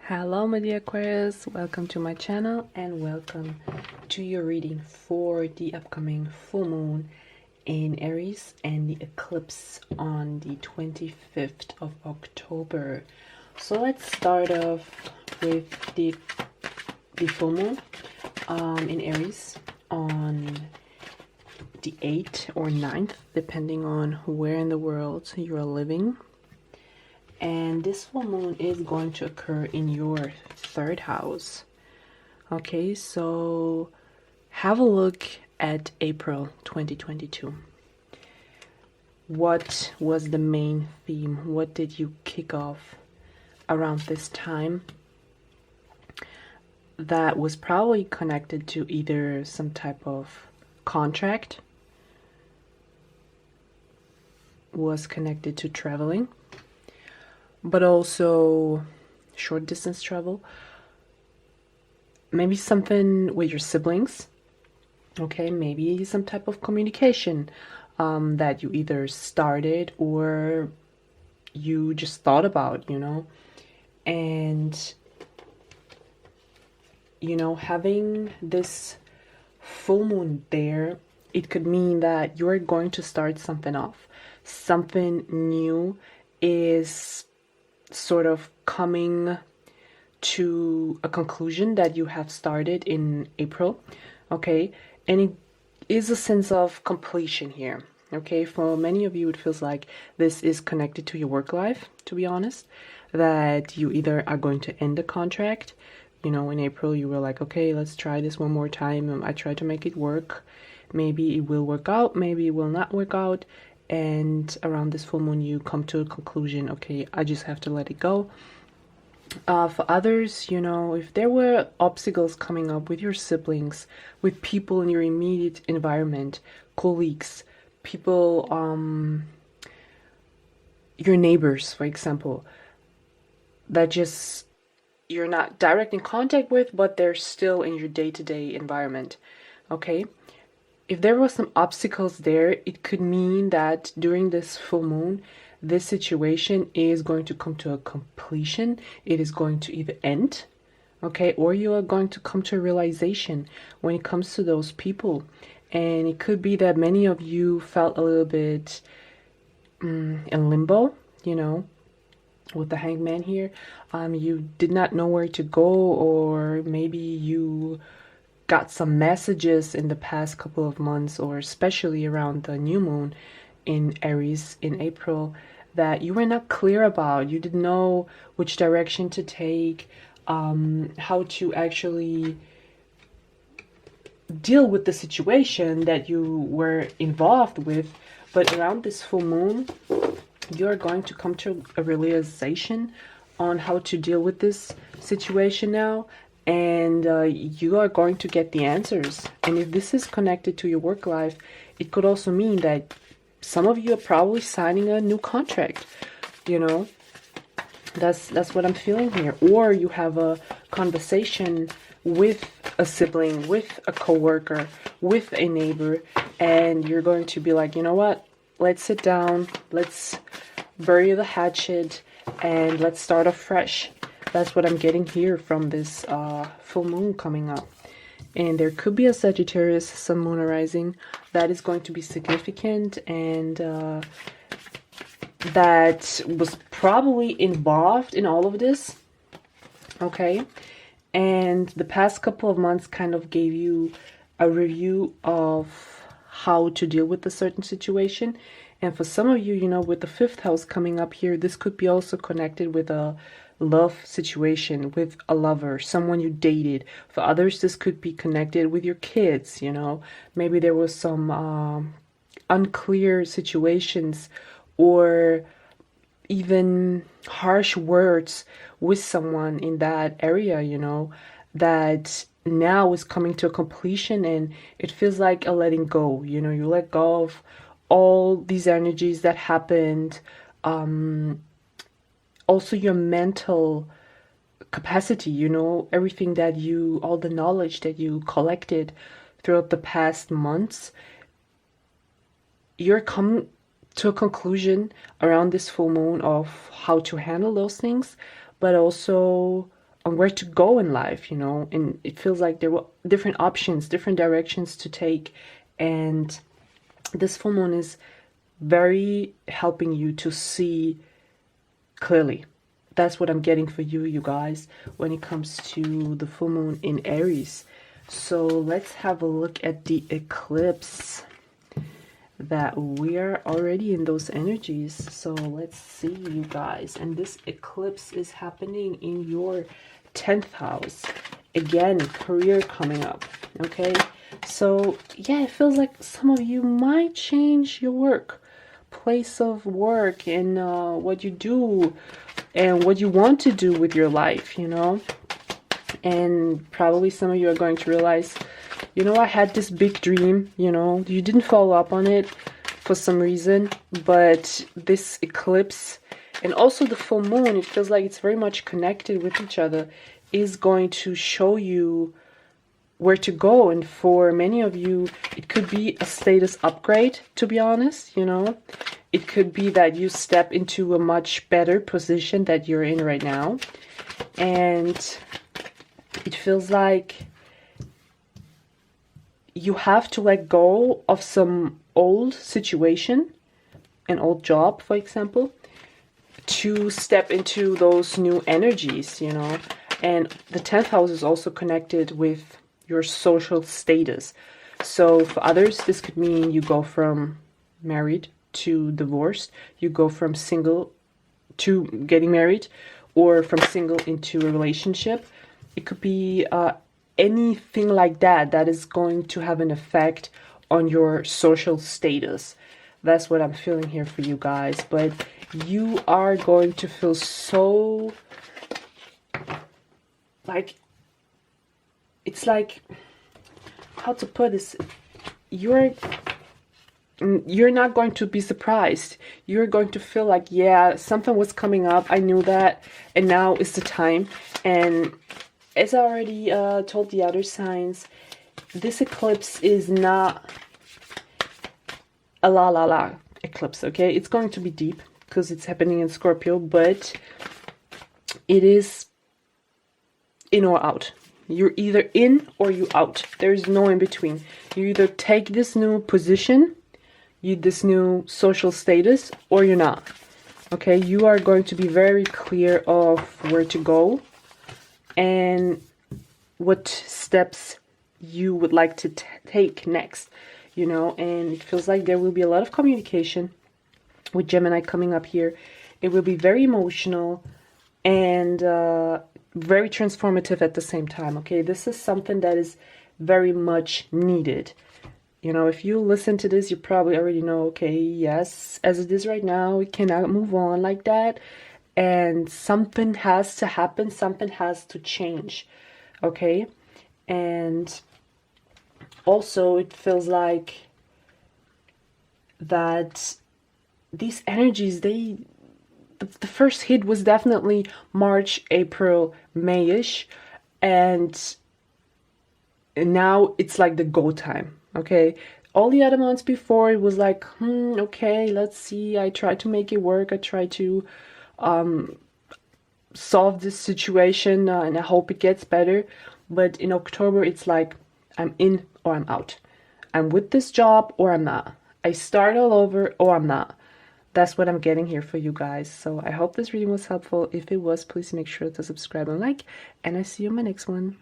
Hello my dear Aquarius, welcome to my channel and welcome to your reading for the upcoming full moon in Aries and the eclipse on the 25th of October. So let's start off with the full moon in Aries on the 8th or 9th, depending on where in the world you are living. And this full moon is going to occur in your third house. Okay, so have a look at April 2022. What was the main theme? What did you kick off around this time? That was probably connected to either some type of contract, was connected to traveling, but also short distance travel, maybe something with your siblings, okay, maybe some type of communication that you either started or you just thought about, and having this full moon there, it could mean that you're going to start something off, something new is sort of coming to a conclusion that you have started in April, okay? And it is a sense of completion here, okay? For many of you, it feels like this is connected to your work life, to be honest, that you either are going to end a contract. In April, you were like, okay, let's try this one more time. I tried to make it work. Maybe it will work out, maybe it will not work out. And around this full moon, you come to a conclusion, okay, I just have to let it go. For others, if there were obstacles coming up with your siblings, with people in your immediate environment, colleagues, people, your neighbors, for example, that just you're not direct in contact with, but they're still in your day-to-day environment, okay? If there was some obstacles there, it could mean that during this full moon, this situation is going to come to a completion. It is going to either end, okay, or you are going to come to a realization when it comes to those people. And it could be that many of you felt a little bit in limbo, with the hangman here. You did not know where to go, or maybe you got some messages in the past couple of months, or especially around the new moon in Aries in April, that you were not clear about. You didn't know which direction to take, how to actually deal with the situation that you were involved with. But around this full moon, you are going to come to a realization on how to deal with this situation now. And you are going to get the answers. And if this is connected to your work life, it could also mean that some of you are probably signing a new contract. That's what I'm feeling here. Or you have a conversation with a sibling, with a coworker, with a neighbor, and you're going to be like, you know what? Let's sit down, let's bury the hatchet, and let's start afresh. That's what I'm getting here from this full moon coming up. And there could be a Sagittarius sun moon arising that is going to be significant, and that was probably involved in all of this, okay? And the past couple of months kind of gave you a review of how to deal with a certain situation. And for some of you, with the fifth house coming up here, this could be also connected with a love situation, with a lover, someone you dated. For others, this could be connected with your kids, Maybe there was some unclear situations or even harsh words with someone in that area, that now is coming to a completion, and it feels like a letting go. You let go of all these energies that happened. Also your mental capacity, everything that all the knowledge that you collected throughout the past months, you're come to a conclusion around this full moon of how to handle those things, but also on where to go in life, you know, and it feels like there were different options, different directions to take. And this full moon is very helping you to see clearly. That's what I'm getting for you, you guys, when it comes to the full moon in Aries. So let's have a look at the eclipse, that we're already in those energies. So let's see, you guys. And this eclipse is happening in your 10th house. Again, career coming up. Okay, so yeah, it feels like some of you might change your work, place of work, and what you do and what you want to do with your life, you know. And probably some of you are going to realize, you know, I had this big dream, you know, you didn't follow up on it for some reason, but this eclipse and also the full moon, it feels like it's very much connected with each other, is going to show you where to go. And for many of you, it could be a status upgrade, to be honest, you know. It could be that you step into a much better position that you're in right now. And it feels like you have to let go of some old situation, an old job, for example, to step into those new energies, you know. And the 10th house is also connected with your social status. So for others, this could mean you go from married to divorced, you go from single to getting married, or from single into a relationship. It could be anything like that that is going to have an effect on your social status. That's what I'm feeling here for you guys. But you are going to feel so like, it's like, how to put this, you're not going to be surprised. You're going to feel like, yeah, something was coming up, I knew that, and now is the time. And as I already told the other signs, this eclipse is not a la eclipse, okay? It's going to be deep because it's happening in Scorpio, but it is in or out. You're either in or you out. There's no in between. You either take this new position, this new social status, or you're not. Okay, you are going to be very clear of where to go and what steps you would like to take next, you know. And it feels like there will be a lot of communication with Gemini coming up here. It will be very emotional and very transformative at the same time. Okay, this is something that is very much needed. You know, if you listen to this, you probably already know, okay, yes, as it is right now, we cannot move on like that. And something has to happen, something has to change. Okay, and also it feels like that these energies, the first hit was definitely March, April, May-ish, and now it's like the go time. Okay, all the other months before, it was like, okay, let's see, I try to make it work, I try to solve this situation, and I hope it gets better. But in October, it's like, I'm in or I'm out. I'm with this job or I'm not. I start all over or I'm not. That's what I'm getting here for you guys. So I hope this reading was helpful. If it was, please make sure to subscribe and like, and I see you in my next one.